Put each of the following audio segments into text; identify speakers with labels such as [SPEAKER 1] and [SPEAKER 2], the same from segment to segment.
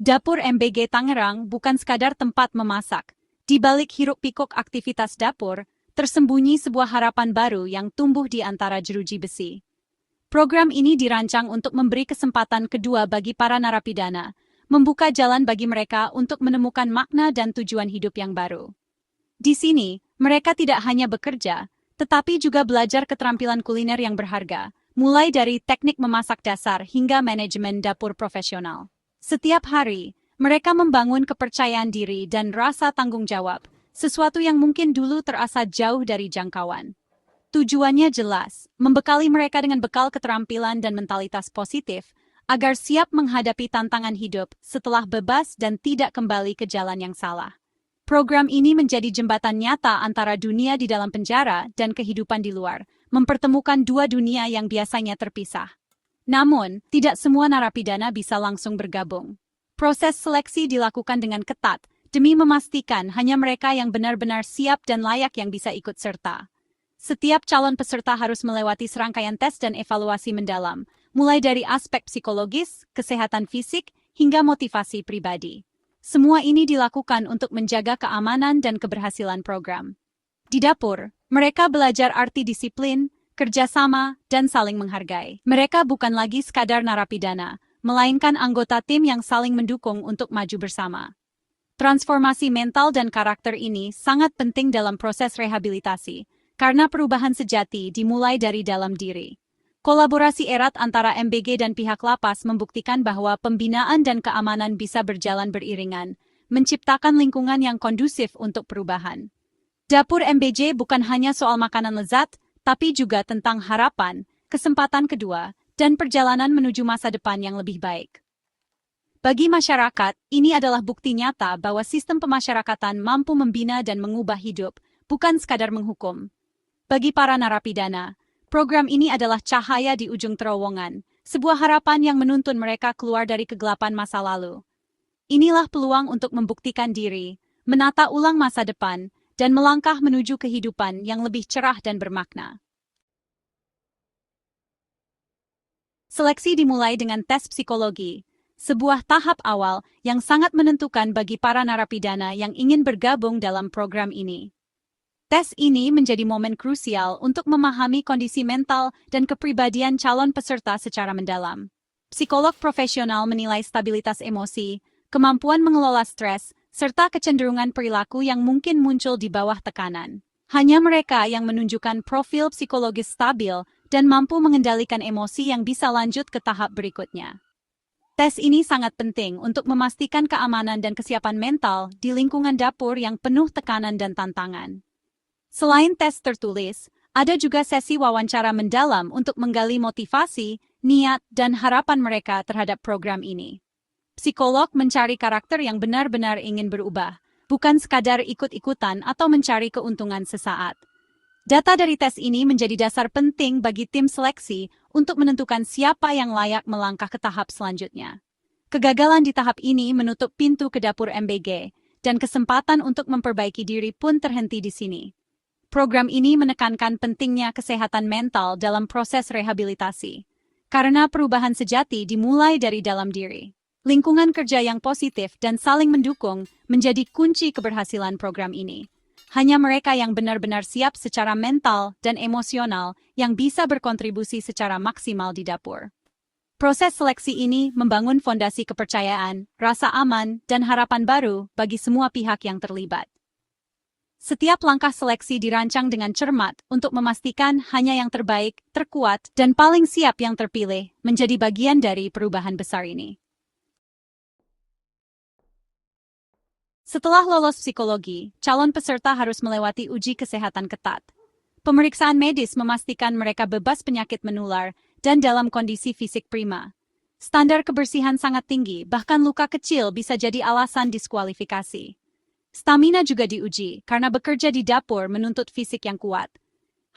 [SPEAKER 1] Dapur MBG Tangerang bukan sekadar tempat memasak. Di balik hiruk-pikuk aktivitas dapur, tersembunyi sebuah harapan baru yang tumbuh di antara jeruji besi. Program ini dirancang untuk memberi kesempatan kedua bagi para narapidana, membuka jalan bagi mereka untuk menemukan makna dan tujuan hidup yang baru. Di sini, mereka tidak hanya bekerja, tetapi juga belajar keterampilan kuliner yang berharga, mulai dari teknik memasak dasar hingga manajemen dapur profesional. Setiap hari, mereka membangun kepercayaan diri dan rasa tanggung jawab, sesuatu yang mungkin dulu terasa jauh dari jangkauan. Tujuannya jelas, membekali mereka dengan bekal keterampilan dan mentalitas positif, agar siap menghadapi tantangan hidup setelah bebas dan tidak kembali ke jalan yang salah. Program ini menjadi jembatan nyata antara dunia di dalam penjara dan kehidupan di luar, mempertemukan dua dunia yang biasanya terpisah. Namun, tidak semua narapidana bisa langsung bergabung. Proses seleksi dilakukan dengan ketat, demi memastikan hanya mereka yang benar-benar siap dan layak yang bisa ikut serta. Setiap calon peserta harus melewati serangkaian tes dan evaluasi mendalam, mulai dari aspek psikologis, kesehatan fisik, hingga motivasi pribadi. Semua ini dilakukan untuk menjaga keamanan dan keberhasilan program. Di dapur, mereka belajar arti disiplin, kerjasama, dan saling menghargai. Mereka bukan lagi sekadar narapidana, melainkan anggota tim yang saling mendukung untuk maju bersama. Transformasi mental dan karakter ini sangat penting dalam proses rehabilitasi, karena perubahan sejati dimulai dari dalam diri. Kolaborasi erat antara MBG dan pihak lapas membuktikan bahwa pembinaan dan keamanan bisa berjalan beriringan, menciptakan lingkungan yang kondusif untuk perubahan. Dapur MBJ bukan hanya soal makanan lezat, tapi juga tentang harapan, kesempatan kedua, dan perjalanan menuju masa depan yang lebih baik. Bagi masyarakat, ini adalah bukti nyata bahwa sistem pemasyarakatan mampu membina dan mengubah hidup, bukan sekadar menghukum. Bagi para narapidana, program ini adalah cahaya di ujung terowongan, sebuah harapan yang menuntun mereka keluar dari kegelapan masa lalu. Inilah peluang untuk membuktikan diri, menata ulang masa depan, dan melangkah menuju kehidupan yang lebih cerah dan bermakna. Seleksi dimulai dengan tes psikologi, sebuah tahap awal yang sangat menentukan bagi para narapidana yang ingin bergabung dalam program ini. Tes ini menjadi momen krusial untuk memahami kondisi mental dan kepribadian calon peserta secara mendalam. Psikolog profesional menilai stabilitas emosi, kemampuan mengelola stres, serta kecenderungan perilaku yang mungkin muncul di bawah tekanan. Hanya mereka yang menunjukkan profil psikologis stabil dan mampu mengendalikan emosi yang bisa lanjut ke tahap berikutnya. Tes ini sangat penting untuk memastikan keamanan dan kesiapan mental di lingkungan dapur yang penuh tekanan dan tantangan. Selain tes tertulis, ada juga sesi wawancara mendalam untuk menggali motivasi, niat, dan harapan mereka terhadap program ini. Psikolog mencari karakter yang benar-benar ingin berubah, bukan sekadar ikut-ikutan atau mencari keuntungan sesaat. Data dari tes ini menjadi dasar penting bagi tim seleksi untuk menentukan siapa yang layak melangkah ke tahap selanjutnya. Kegagalan di tahap ini menutup pintu ke dapur MBG, dan kesempatan untuk memperbaiki diri pun terhenti di sini. Program ini menekankan pentingnya kesehatan mental dalam proses rehabilitasi, karena perubahan sejati dimulai dari dalam diri. Lingkungan kerja yang positif dan saling mendukung menjadi kunci keberhasilan program ini. Hanya mereka yang benar-benar siap secara mental dan emosional yang bisa berkontribusi secara maksimal di dapur. Proses seleksi ini membangun fondasi kepercayaan, rasa aman, dan harapan baru bagi semua pihak yang terlibat. Setiap langkah seleksi dirancang dengan cermat untuk memastikan hanya yang terbaik, terkuat, dan paling siap yang terpilih menjadi bagian dari perubahan besar ini. Setelah lolos psikologi, calon peserta harus melewati uji kesehatan ketat. Pemeriksaan medis memastikan mereka bebas penyakit menular dan dalam kondisi fisik prima. Standar kebersihan sangat tinggi, bahkan luka kecil bisa jadi alasan diskualifikasi. Stamina juga diuji, karena bekerja di dapur menuntut fisik yang kuat.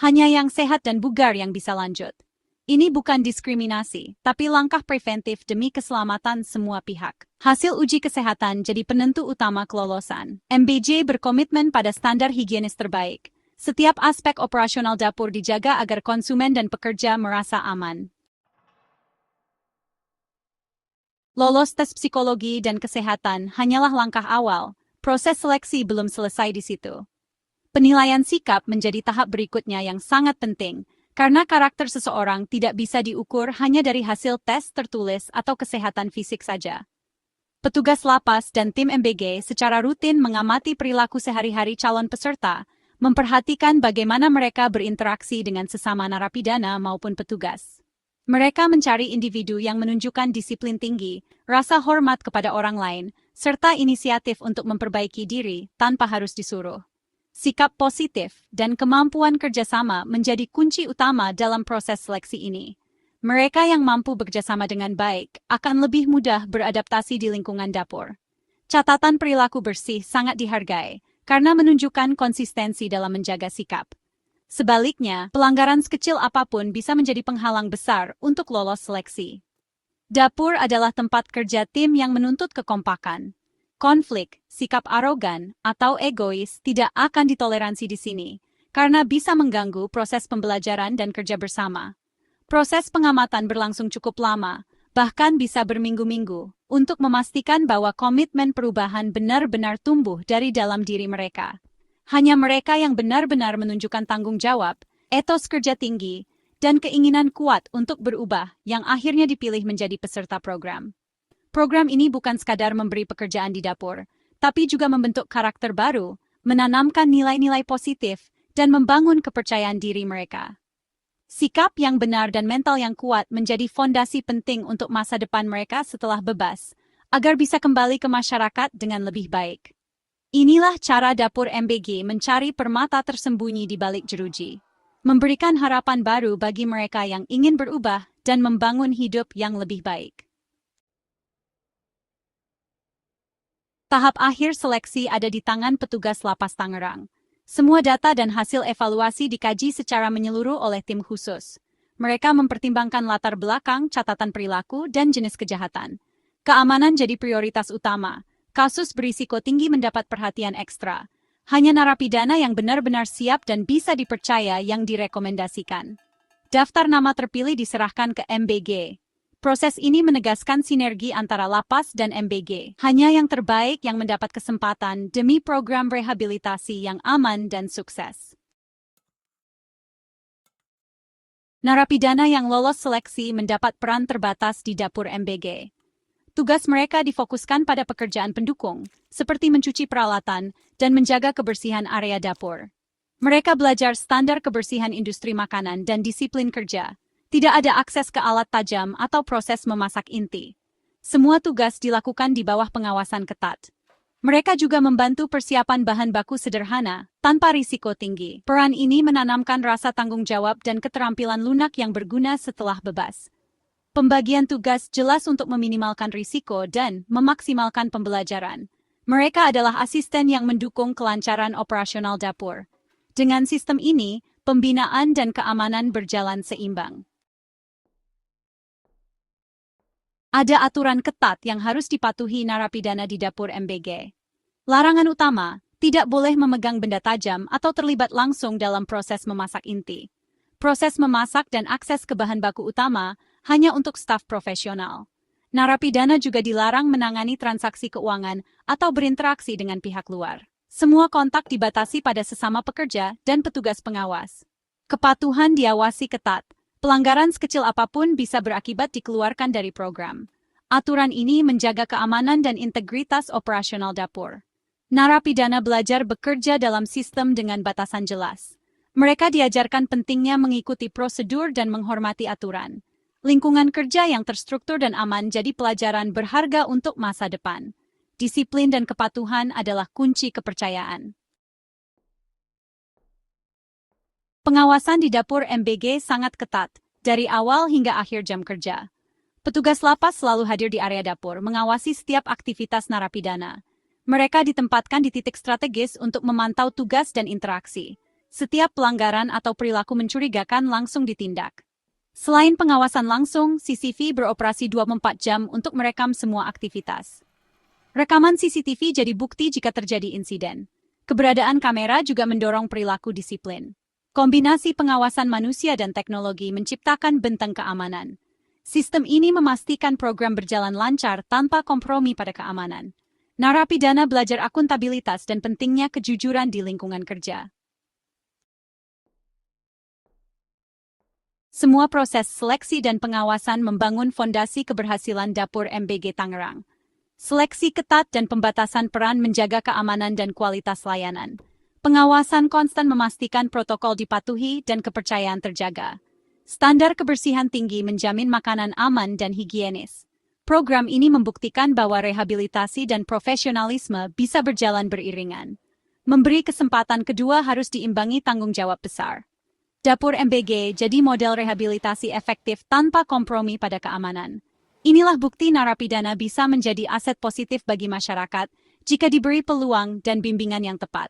[SPEAKER 1] Hanya yang sehat dan bugar yang bisa lanjut. Ini bukan diskriminasi, tapi langkah preventif demi keselamatan semua pihak. Hasil uji kesehatan jadi penentu utama kelolosan. MBJ berkomitmen pada standar higienis terbaik. Setiap aspek operasional dapur dijaga agar konsumen dan pekerja merasa aman. Lolos tes psikologi dan kesehatan hanyalah langkah awal, proses seleksi belum selesai di situ. Penilaian sikap menjadi tahap berikutnya yang sangat penting, karena karakter seseorang tidak bisa diukur hanya dari hasil tes tertulis atau kesehatan fisik saja. Petugas lapas dan tim MBG secara rutin mengamati perilaku sehari-hari calon peserta, memperhatikan bagaimana mereka berinteraksi dengan sesama narapidana maupun petugas. Mereka mencari individu yang menunjukkan disiplin tinggi, rasa hormat kepada orang lain, serta inisiatif untuk memperbaiki diri tanpa harus disuruh. Sikap positif dan kemampuan kerjasama menjadi kunci utama dalam proses seleksi ini. Mereka yang mampu bekerjasama dengan baik akan lebih mudah beradaptasi di lingkungan dapur. Catatan perilaku bersih sangat dihargai karena menunjukkan konsistensi dalam menjaga sikap. Sebaliknya, pelanggaran sekecil apapun bisa menjadi penghalang besar untuk lolos seleksi. Dapur adalah tempat kerja tim yang menuntut kekompakan. Konflik, sikap arogan, atau egois tidak akan ditoleransi di sini, karena bisa mengganggu proses pembelajaran dan kerja bersama. Proses pengamatan berlangsung cukup lama, bahkan bisa berminggu-minggu, untuk memastikan bahwa komitmen perubahan benar-benar tumbuh dari dalam diri mereka. Hanya mereka yang benar-benar menunjukkan tanggung jawab, etos kerja tinggi, dan keinginan kuat untuk berubah yang akhirnya dipilih menjadi peserta program. Program ini bukan sekadar memberi pekerjaan di dapur, tapi juga membentuk karakter baru, menanamkan nilai-nilai positif, dan membangun kepercayaan diri mereka. Sikap yang benar dan mental yang kuat menjadi fondasi penting untuk masa depan mereka setelah bebas, agar bisa kembali ke masyarakat dengan lebih baik. Inilah cara dapur MBG mencari permata tersembunyi di balik jeruji, memberikan harapan baru bagi mereka yang ingin berubah dan membangun hidup yang lebih baik. Tahap akhir seleksi ada di tangan petugas lapas Tangerang. Semua data dan hasil evaluasi dikaji secara menyeluruh oleh tim khusus. Mereka mempertimbangkan latar belakang, catatan perilaku, dan jenis kejahatan. Keamanan jadi prioritas utama. Kasus berisiko tinggi mendapat perhatian ekstra. Hanya narapidana yang benar-benar siap dan bisa dipercaya yang direkomendasikan. Daftar nama terpilih diserahkan ke MBG. Proses ini menegaskan sinergi antara lapas dan MBG. Hanya yang terbaik yang mendapat kesempatan demi program rehabilitasi yang aman dan sukses. Narapidana yang lolos seleksi mendapat peran terbatas di dapur MBG. Tugas mereka difokuskan pada pekerjaan pendukung, seperti mencuci peralatan dan menjaga kebersihan area dapur. Mereka belajar standar kebersihan industri makanan dan disiplin kerja. Tidak ada akses ke alat tajam atau proses memasak inti. Semua tugas dilakukan di bawah pengawasan ketat. Mereka juga membantu persiapan bahan baku sederhana, tanpa risiko tinggi. Peran ini menanamkan rasa tanggung jawab dan keterampilan lunak yang berguna setelah bebas. Pembagian tugas jelas untuk meminimalkan risiko dan memaksimalkan pembelajaran. Mereka adalah asisten yang mendukung kelancaran operasional dapur. Dengan sistem ini, pembinaan dan keamanan berjalan seimbang. Ada aturan ketat yang harus dipatuhi narapidana di dapur MBG. Larangan utama, tidak boleh memegang benda tajam atau terlibat langsung dalam proses memasak inti. Proses memasak dan akses ke bahan baku utama hanya untuk staf profesional. Narapidana juga dilarang menangani transaksi keuangan atau berinteraksi dengan pihak luar. Semua kontak dibatasi pada sesama pekerja dan petugas pengawas. Kepatuhan diawasi ketat. Pelanggaran sekecil apapun bisa berakibat dikeluarkan dari program. Aturan ini menjaga keamanan dan integritas operasional dapur. Narapidana belajar bekerja dalam sistem dengan batasan jelas. Mereka diajarkan pentingnya mengikuti prosedur dan menghormati aturan. Lingkungan kerja yang terstruktur dan aman jadi pelajaran berharga untuk masa depan. Disiplin dan kepatuhan adalah kunci kepercayaan. Pengawasan di dapur MBG sangat ketat, dari awal hingga akhir jam kerja. Petugas lapas selalu hadir di area dapur, mengawasi setiap aktivitas narapidana. Mereka ditempatkan di titik strategis untuk memantau tugas dan interaksi. Setiap pelanggaran atau perilaku mencurigakan langsung ditindak. Selain pengawasan langsung, CCTV beroperasi 24 jam untuk merekam semua aktivitas. Rekaman CCTV jadi bukti jika terjadi insiden. Keberadaan kamera juga mendorong perilaku disiplin. Kombinasi pengawasan manusia dan teknologi menciptakan benteng keamanan. Sistem ini memastikan program berjalan lancar tanpa kompromi pada keamanan. Narapidana belajar akuntabilitas dan pentingnya kejujuran di lingkungan kerja. Semua proses seleksi dan pengawasan membangun fondasi keberhasilan dapur MBG Tangerang. Seleksi ketat dan pembatasan peran menjaga keamanan dan kualitas layanan. Pengawasan konstan memastikan protokol dipatuhi dan kepercayaan terjaga. Standar kebersihan tinggi menjamin makanan aman dan higienis. Program ini membuktikan bahwa rehabilitasi dan profesionalisme bisa berjalan beriringan. Memberi kesempatan kedua harus diimbangi tanggung jawab besar. Dapur MBG jadi model rehabilitasi efektif tanpa kompromi pada keamanan. Inilah bukti narapidana bisa menjadi aset positif bagi masyarakat jika diberi peluang dan bimbingan yang tepat.